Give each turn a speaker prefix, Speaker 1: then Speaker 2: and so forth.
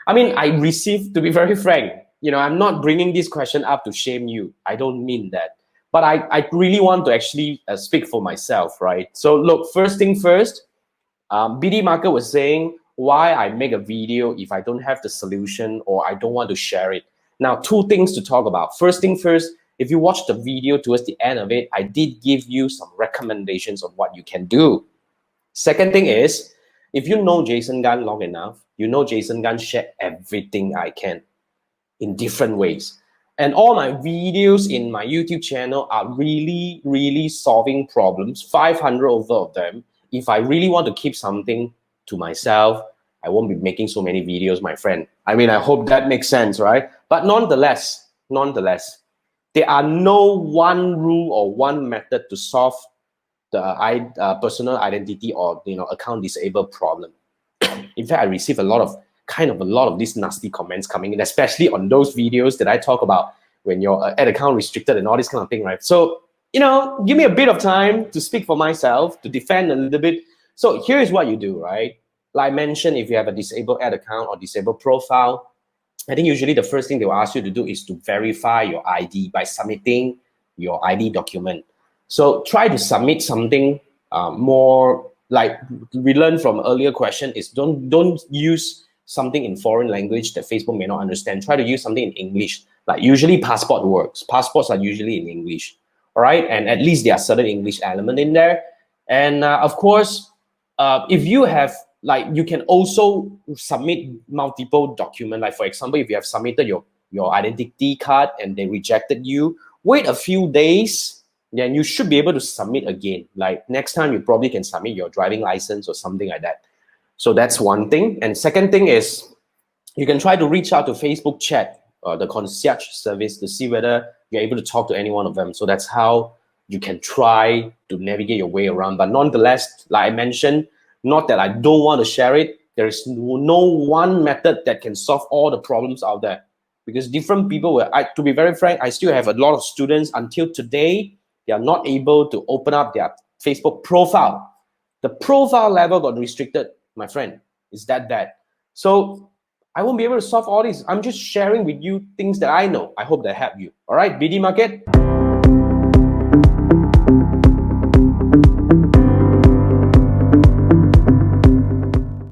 Speaker 1: I mean, I receive, to be very frank, I'm not bringing this question up to shame you. I don't mean that. But I really want to actually speak for myself, right? So look, first thing first, BD Market was saying why I make a video if I don't have the solution or I don't want to share it. Now, two things to talk about. First thing first, if you watch the video towards the end of it, I did give you some recommendations of what you can do. Second thing is, if you know Jason Gunn long enough, you know Jason Gunn share everything I can in different ways. And all my videos in my YouTube channel are really, really solving problems, 500 over of them. If I really want to keep something to myself, I won't be making so many videos, my friend. I mean, I hope that makes sense, right? But nonetheless, there are no one rule or one method to solve the personal identity or account disabled problem. In fact, I receive a lot of these nasty comments coming in, especially on those videos that I talk about when your ad account restricted and all this kind of thing, right? So, give me a bit of time to speak for myself, to defend a little bit. So here's what you do, right? Like I mentioned, if you have a disabled ad account or disabled profile, I think usually the first thing they will ask you to do is to verify your ID by submitting your ID document. So try to submit something more like we learned from earlier question is don't use something in foreign language that Facebook may not understand. Try to use something in English. Like usually passport works. Passports are usually in English. All right. And at least there are certain English element in there. And of course, if you have you can also submit multiple documents. Like for example, if you have submitted your identity card and they rejected you, wait a few days, then you should be able to submit again. Like next time, you probably can submit your driving license or something like that. So that's one thing. And second thing is, you can try to reach out to Facebook chat, the concierge service, to see whether you're able to talk to any one of them. So that's how you can try to navigate your way around. But nonetheless, like I mentioned, not that I don't want to share it. There is no one method that can solve all the problems out there, because different people to be very frank, I still have a lot of students until today, they are not able to open up their Facebook profile. The profile level got restricted, my friend. It's that bad. So I won't be able to solve all this. I'm just sharing with you things that I know. I hope that help you. All right, BD Market.